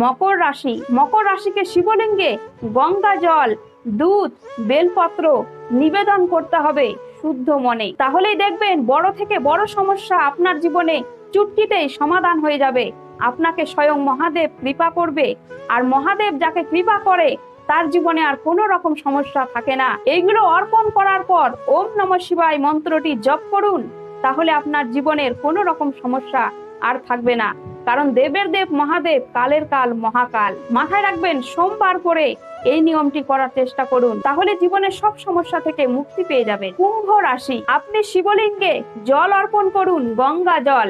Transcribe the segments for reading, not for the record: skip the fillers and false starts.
মকর রাশি। মকর রাশিকে শিবলিঙ্গে গঙ্গা জল, দুধ, বেলপত্র নিবেদন করতে হবে শুদ্ধ মনে। তাহলেই দেখবেন বড় থেকে বড় সমস্যা আপনার জীবনে চুটকিতেই সমাধান হয়ে যাবে। আপনাকে স্বয়ং মহাদেব কৃপা করবে, আর মহাদেব যাকে কৃপা করে তার জীবনে আর কোনো রকম সমস্যা থাকে না। এইগুলো অর্পণ করার পর ওম নমঃ শিবায় মন্ত্রটি জপ করুন, তাহলে আপনার জীবনের কোনো রকম সমস্যা আর থাকবে না। কারণ দেবের দেব মহাদেব, কালের কাল মহাকাল। মাথায় রাখবেন, সোমবার করে এই নিয়মটি করার চেষ্টা করুন, তাহলে জীবনের সব সমস্যা থেকে মুক্তি পেয়ে যাবেন। কুম্ভ রাশি। আপনি শিবলিঙ্গে জল অর্পণ করুন, গঙ্গা জল।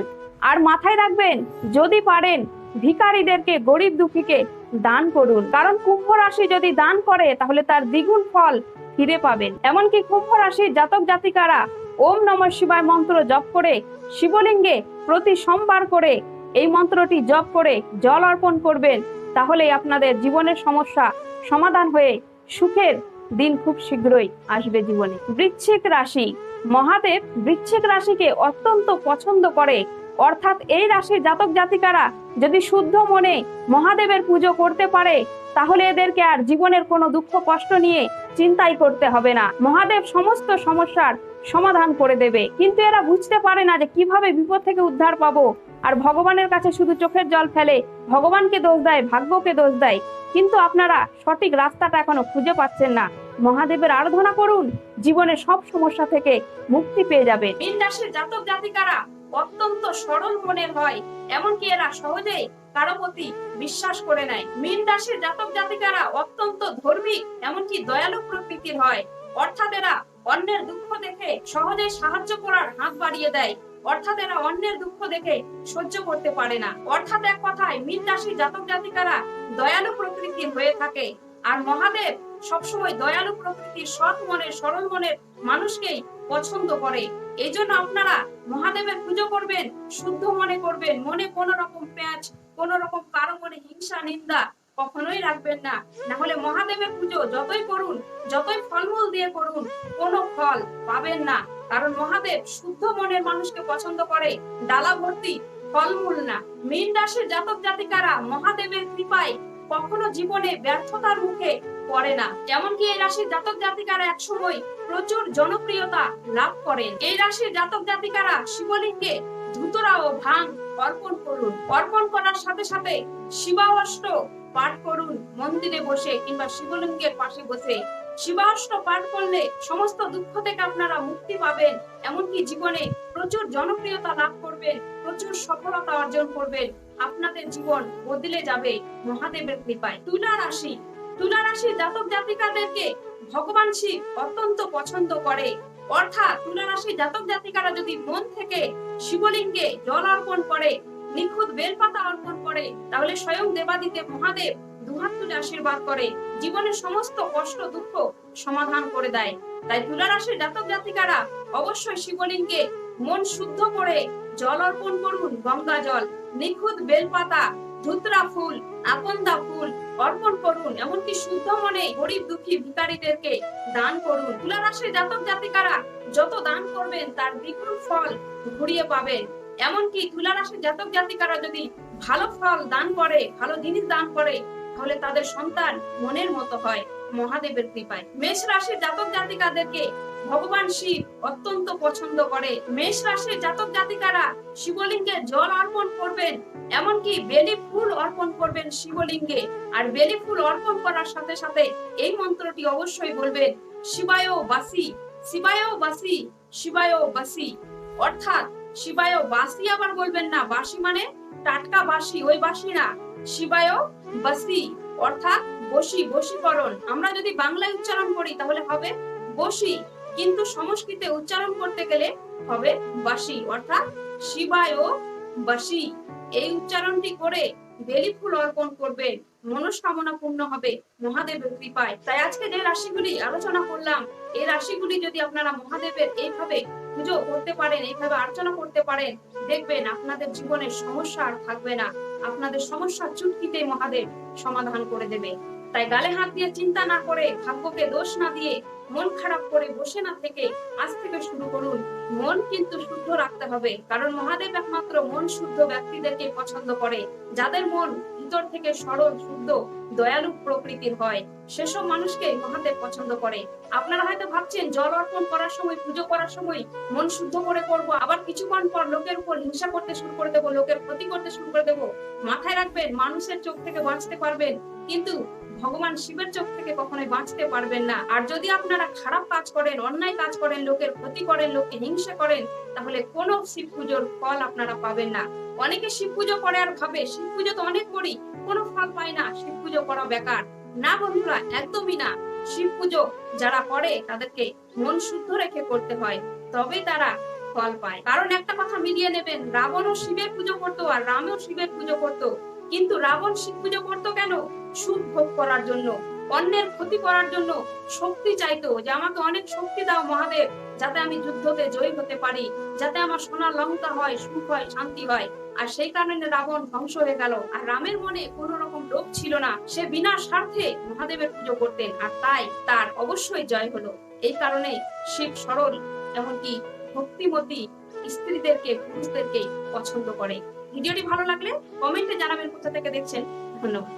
আর মাথায় রাখবেন, যদি পারেন ভিখারিদেরকে, গরিব দুঃখীকে দান করুন, কারণ কুম্ভ রাশি যদি দান করে তাহলে তার দ্বিগুণ ফল ফিরে পাবেন। এমনকি কুম্ভ রাশির জাতক জাতিকারা ওম নমঃ শিবায় মন্ত্র জপ করে শিবলিঙ্গে প্রতি সোমবার করে এই মন্ত্রটি জপ করে জল অর্পণ করবেন, তাহলে আপনাদের জীবনের সমস্যা সমাধান হয়ে সুখের দিন খুব শীঘ্রই আসবে জীবনে। বৃশ্চিক রাশি। মহাদেব বৃশ্চিক রাশিকে অত্যন্ত পছন্দ করে, অর্থাৎ এই রাশির জাতক জাতিকারা যদি শুদ্ধ মনে মহাদেবের পুজো করতে পারে তাহলে এদেরকে আর জীবনের কোনো দুঃখ কষ্ট নিয়ে চিন্তাই করতে হবে না। মহাদেব সমস্ত সমস্যার সমাধান করে দেবে। কিন্তু এরা বুঝতে পারে না যে কিভাবে বিপদ থেকে উদ্ধার পাবো, আর ভগবানের কাছে শুধু চোখের জল ফেলে, ভগবানকে দোষ দেয়, ভাগ্যকে দোষ দেয়। কিন্তু আপনারা সঠিক রাস্তাটা এখনো খুঁজে পাচ্ছেন না। মহাদেবের আরাধনা করুন, জীবনের সব সমস্যা থেকে মুক্তি পেয়ে যাবে। মীন রাশির জাতক জাতিকারা অত্যন্ত সরল মনের হয়, এমনকি এরা সহজেই কারো প্রতি বিশ্বাস করে নেয়। মীন রাশির জাতক জাতিকারা অত্যন্ত ধার্মিক, এমনকি দয়ালু প্রকৃতির হয়। অর্থাৎ এরা অন্যের দুঃখ দেখে সহজে সাহায্য করার হাত বাড়িয়ে দেয়। অর্থাৎ এরা অন্যের দুঃখ দেখে সহ্য করতে পারে না। অর্থাৎ এক কথায় মীন রাশির জাতক জাতিকারা দয়ালু প্রকৃতির হয়ে থাকে। আর মহাদেব সবসময় দয়ালু প্রকৃতির, সৎ মনের, সরল মনের মানুষকেই পছন্দ করে। এই জন্য আপনারা মহাদেবের পুজো করবেন, শুদ্ধ মনে করবেন, মনে কোনো রকম প্যাঁচ, কোনো রকম কারো মনে হিংসা নিন্দা কখনোই রাখবেন না। না হলে মহাদেবের পুজো যতই করুন, যতই ফলমূল দিয়ে করুন, কোনো ফল পাবেন না। কারণ মহাদেব শুদ্ধ মনের মানুষকে পছন্দ করে, ডালা ভর্তি ফলমূল না। মীন রাশির জাতক জাতিকারা মহাদেবের কৃপায় কখনো জীবনে ব্যর্থতার মুখে পড়ে না। এমনকি এই রাশির জাতক জাতিকারা একসময় প্রচুর জনপ্রিয়তা লাভ করেন। এই রাশির জাতক জাতিকারা শিবলিঙ্গে ধুতরা ও ভাং অর্পণ করুন। অর্পণ করার সাথে সাথে শিবাষ্টক পাঠ করুন, মন্দিরে বসে কিংবা শিবলিঙ্গের পাশে বসে। শিবাষ্টক পাঠ করলে সমস্ত দুঃখ থেকে আপনারা মুক্তি পাবেন, এমনকি জীবনে প্রচুর জনপ্রিয়তা লাভ করবেন, প্রচুর সফলতা অর্জন করবেন। আপনাদের জীবন বদলে যাবে মহাদেবের কৃপায়। তুলা রাশি। তুলা রাশির জাতক জাতিকাদেরকে ভগবান শিব অত্যন্ত পছন্দ করে। অর্থাৎ তুলা রাশির জাতক জাতিকারা যদি মন থেকে শিবলিঙ্গে জল অর্পণ করে, নিখুঁত বেলপাতা অর্পণ করে, তাহলে স্বয়ং দেবাদিদেব মহাদেব দুহাত তুলে আশীর্বাদ করে, জীবনের সমস্ত কষ্ট দুঃখ সমাধান করে দেয়। তাই তুলা রাশির জাতক জাতিকারা অবশ্যই শিবলিঙ্গে মন শুদ্ধ করে জল অর্পণ করুন, গঙ্গা জল, নিখুঁত বেলপাতা, ধুতরা ফুল, আকন্দা ফুল অর্পণ করুন। এমনকি শুদ্ধ মনে গরিব দুঃখী ভিখারীদেরকে দান করুন। তুলা রাশির জাতক জাতিকারা যত দান করবেন তার দ্বিগুণ ফল ঘুরিয়ে পাবেন। এমনকি তুলা রাশির জাতক জাতিকারা যদি ভালো ফল দান করে, ভালো জিনিস দান করে, তাহলে তাদের সন্তান মনের মতো হয় মহাদেবের কৃপায়। মেষ রাশির জাতক জাতিকাদেরকে ভগবান শিব অত্যন্ত পছন্দ করে। মেষ রাশির জাতক জাতিকারা শিবলিঙ্গে জল অর্পণ করবেন, এমনকি বেলি ফুল অর্পণ করবেন শিবলিঙ্গে। আর বেলি ফুল অর্পণ করার সাথে সাথে এই মন্ত্রটি অবশ্যই বলবেন, শিবায় বাসি, শিবায় বাসি, শিবায় বাসি। অর্থাৎ শিবায় বাসি আবার বলবেন না, বাসি মানে টাটকা বাসি, ওই বাসি না, শিবায় বাসি অর্থাৎ বসি, বশীকরণ। আমরা যদি বাংলায় উচ্চারণ করি তাহলে হবে বসি, কিন্তু সংস্কৃতে উচ্চারণ করতে গেলে হবে বাসি, অর্থাৎ শিবায় বাসি। এই উচ্চারণটি করে বেলি ফুল অর্পণ করবেন, মনস্কামনা পূর্ণ হবে মহাদেবের কৃপায়। তাই আজকে যে রাশিগুলি আলোচনা করলাম, এই রাশিগুলি যদি আপনারা মহাদেবের এইভাবে পুজো করতে পারেন, এইভাবে অর্চনা করতে পারেন, দেখবেন আপনাদের জীবনের সমস্যা আর থাকবে না। আপনাদের সমস্যা চুটকিতে মহাদেব সমাধান করে দেবে। তাই গালে হাত দিয়ে চিন্তা না করে, ভাগ্যকে দোষ না দিয়ে, মন খারাপ করে বসে না থেকে আজ থেকে শুরু করুন। মন কিন্তু শুদ্ধ রাখতে হবে, কারণ মহাদেব একমাত্র মন শুদ্ধ ব্যক্তিদেরকে পছন্দ করে। যাদের মন ভিতর থেকে সরল, শুদ্ধ, দয়ালু প্রকৃতির হয়, সেসব মানুষকে মহাদেব পছন্দ করে। আপনারা হয়তো ভাবছেন জল অর্পণ করার সময়, পুজো করার সময় মন শুদ্ধ করে করব, আবার কিছুক্ষণ পর লোকের উপর হিংসা করতে শুরু করে দেবো, লোকের ক্ষতি করতে শুরু করে দেবো। মাথায় রাখবেন, মানুষের চোখ থেকে বাঁচতে পারবেন, কিন্তু ভগবান শিবের চোখ থেকে কখনোই বাঁচতে পারবেন না। আর যদি আপনারা খারাপ কাজ করেন, অন্যায় কাজ করেন, লোকের ক্ষতি করেন, লোককে হিংসা করেন, তাহলে কোনো শিব পুজোর ফল আপনারা পাবেন না। অনেকে শিব পুজো করে আর ভাবে শিব পুজো তো অনেক করি, কোনো ফল পায় না, শিব পুজো করা বেকার। না বন্ধুরা, একদমই না। শিব পুজো যারা করে তাদেরকে মন শুদ্ধ রেখে করতে হয়, তবেই তারা ফল পায়। কারণ একটা কথা মিলিয়ে নেবেন, রাবণও শিবের পুজো করতো আর রামও শিবের পুজো করতো, কিন্তু রাবণ শিব পুজো করতো কেন? সুখ ভোগ করার জন্য, অন্যের ক্ষতি করার জন্য, শক্তি চাইতো যে আমাকে অনেক শক্তি দাও মহাদেব, যাতে আমি যুদ্ধতে জয়ী হতে পারি, যাতে আমার সোনা লঙ্কা হয়, সুখ হয়, শান্তি হয়। আর সেই কারণে রাবণ ধ্বংস হয়ে গেল। আর রামের মনে কোনো রকম লোভ ছিল না, সে বিনা স্বার্থে মহাদেবের পুজো করতেন, আর তাই তার অবশ্যই জয় হলো। এই কারণে শিব সরল, এমনকি ভক্তিমতী স্ত্রীদেরকে, পুরুষদেরকে পছন্দ করে। ভিডিওটি ভালো লাগলে কমেন্টে জানাবেন কোথা থেকে দেখছেন। ধন্যবাদ।